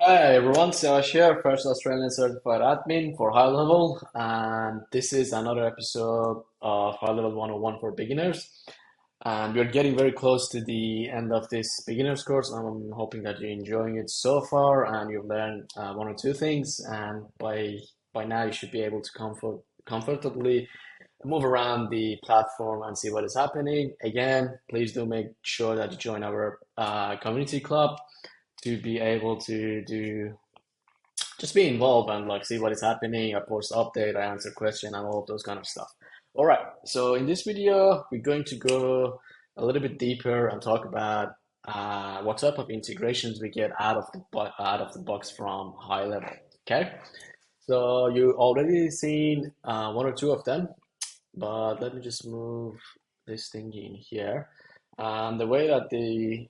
Hi everyone, Siavash here, first Australian certified admin for high level, and this is another episode of High Level 101 for beginners. And we're getting very close to the end of this beginners course. I'm hoping that you're enjoying it so far and you've learned one or two things. And by now, you should be able to comfortably move around the platform and see what is happening. Again, please do make sure that you join our community club to be able to do just be involved and like see what is happening. I post update, I answer question, and all of those kind of stuff. All right, so in this video, we're going to go a little bit deeper and talk about what type of integrations we get out of the box from high level. Okay, so you already seen one or two of them, but let me just move this thing in here. And the way that the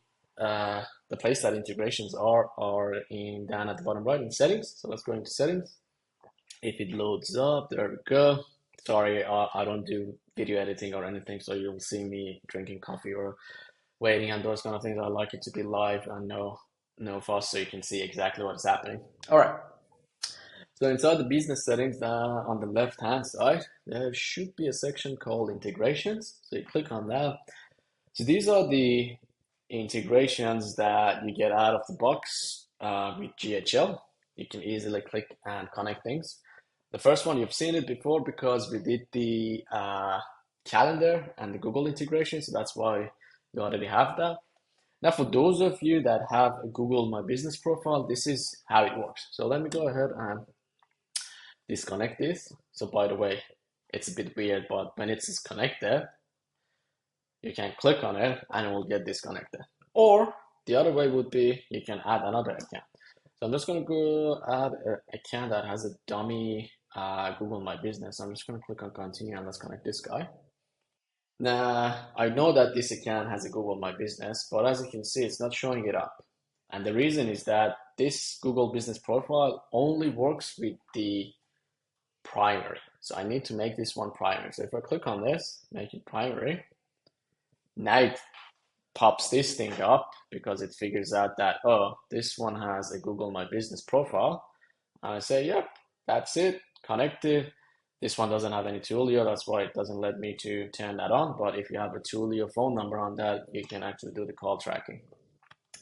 place that integrations are in down at the bottom right in settings. So let's go into settings. If it loads up, there we go. Sorry, I don't do video editing or anything, so you'll see me drinking coffee or waiting and those kind of things. I like it to be live and no fuss, so you can see exactly what's happening. All right. So inside the business settings, on the left hand side, there should be a section called integrations. So you click on that. So these are the integrations that you get out of the box with GHL. You can easily click and connect things. The first one, you've seen it before because we did the calendar and the Google integration. So that's why you already have that. Now, for those of you that have a Google My Business profile, this is how it works. So let me go ahead and disconnect this. So by the way, it's a bit weird, but when it's disconnected, you can click on it and it will get disconnected. Or the other way would be you can add another account. So I'm just going to go add an account that has a dummy Google My Business. I'm just going to click on continue and let's connect this guy. Now, I know that this account has a Google My Business, but as you can see, it's not showing it up. And the reason is that this Google Business profile only works with the primary. So I need to make this one primary. So if I click on this, make it primary, now it pops this thing up because it figures out that, oh, this one has a Google My Business profile. And I say, yep, that's it, connected. This one doesn't have any Twilio, that's why it doesn't let me to turn that on. But if you have a Twilio phone number on that, you can actually do the call tracking.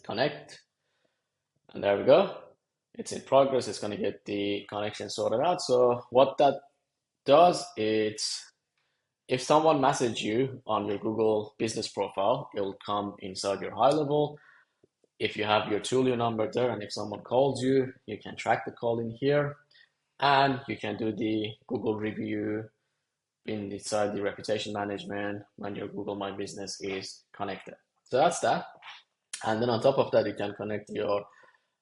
Connect, and there we go. It's in progress. It's going to get the connection sorted out. So what that does, it's if someone message you on your Google business profile, it'll come inside your high level. If you have your Twilio number there, and if someone calls you, you can track the call in here, and you can do the Google review inside the reputation management when your Google My Business is connected. So that's that. And then on top of that, you can connect your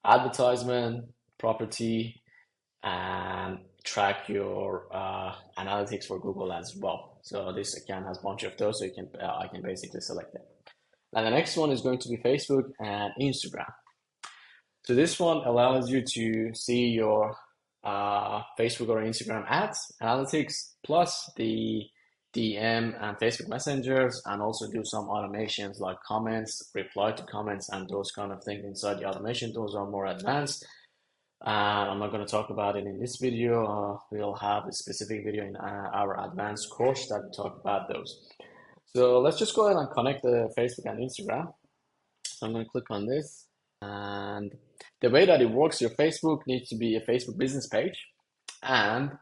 advertisement, property, and track your analytics for Google as well. So this account has a bunch of those, so you can I can basically select it. And the next one is going to be Facebook and Instagram. So this one allows you to see your Facebook or Instagram ads, analytics, plus the DM and Facebook messengers, and also do some automations like comments, reply to comments, and those kind of things inside the automation. Those are more advanced. I'm not going to talk about it in this video. We'll have a specific video in our advanced course that talk about those. So let's just go ahead and connect the Facebook and Instagram. So I'm going to click on this. And the way that it works, your Facebook needs to be a Facebook business page. And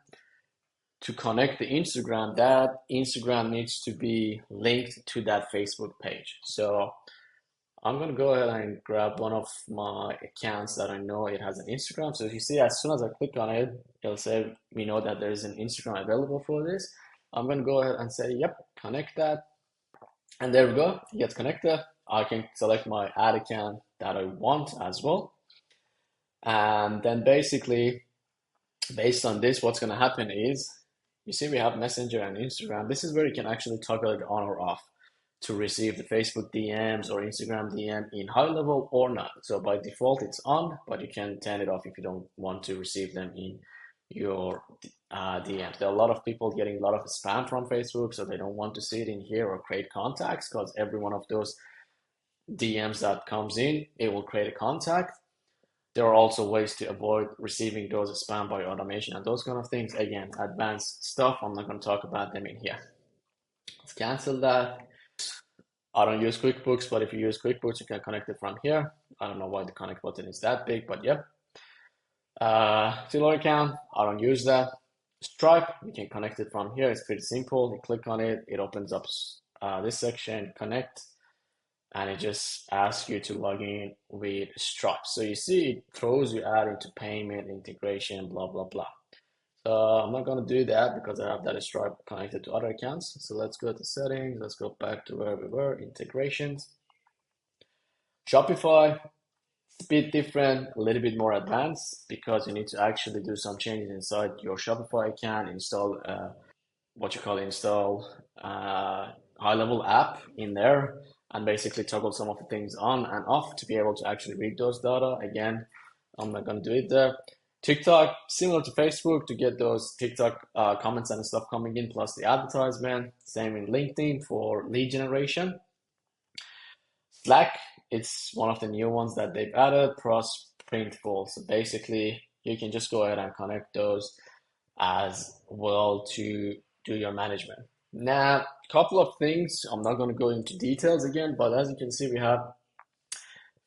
to connect the Instagram, that Instagram needs to be linked to that Facebook page. So I'm gonna go ahead and grab one of my accounts that I know it has an Instagram. So if you see, as soon as I click on it, it'll say we know that there is an Instagram available for this. I'm gonna go ahead and say, yep, connect that. And there we go, it gets connected. I can select my ad account that I want as well. And then basically, based on this, what's gonna happen is, you see we have Messenger and Instagram. This is where you can actually toggle it on or off to receive the Facebook DMs or Instagram DM in high level or not. So by default, it's on, but you can turn it off if you don't want to receive them in your DMs. There are a lot of people getting a lot of spam from Facebook, so they don't want to see it in here or create contacts because every one of those DMs that comes in, it will create a contact. There are also ways to avoid receiving those spam by automation and those kind of things. Again, advanced stuff. I'm not going to talk about them in here. Let's cancel that. I don't use QuickBooks, but if you use QuickBooks, you can connect it from here. I don't know why the connect button is that big, but yeah. Filler account, I don't use that. Stripe, you can connect it from here. It's pretty simple. You click on it, it opens up this section, connect, and it just asks you to log in with Stripe. So you see, it throws you out into payment, integration, blah, blah, blah. So I'm not going to do that because I have that Stripe connected to other accounts. So let's go to settings. Let's go back to where we were, integrations. Shopify, it's a bit different, a little bit more advanced because you need to actually do some changes inside your Shopify account, install install high-level app in there, and basically toggle some of the things on and off to be able to actually read those data. Again, I'm not going to do it there. TikTok, similar to Facebook, to get those TikTok comments and stuff coming in, plus the advertisement. Same in LinkedIn for lead generation. Slack, it's one of the new ones that they've added, plus Printful. So basically, you can just go ahead and connect those as well to do your management. Now, a couple of things, I'm not going to go into details again, but as you can see, we have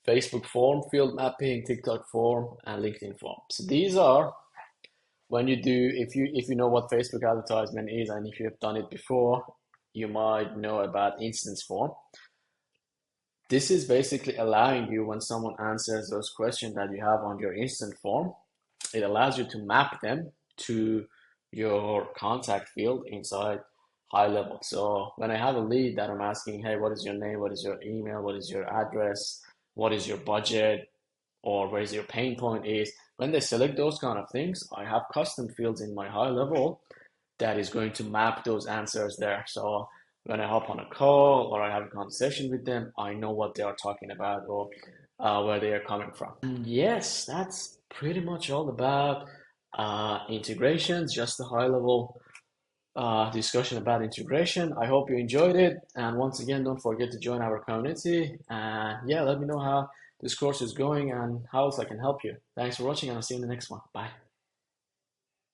Facebook form, field mapping, TikTok form, and LinkedIn form. So these are when you do, if you know what Facebook advertisement is, and if you have done it before, you might know about instance form. This is basically allowing you, when someone answers those questions that you have on your instant form, it allows you to map them to your contact field inside high level. So when I have a lead that I'm asking, hey, what is your name? What is your email? What is your address? What is your budget? Or where is your pain point is? When they select those kind of things, I have custom fields in my high level that is going to map those answers there. So when I hop on a call or I have a conversation with them, I know what they are talking about or where they are coming from. And yes, that's pretty much all about integrations, just a high level discussion about integration. I hope you enjoyed it. And once again, don't forget to join our community. And yeah, let me know how this course is going and how else I can help you. Thanks for watching, and I'll see you in the next one. Bye.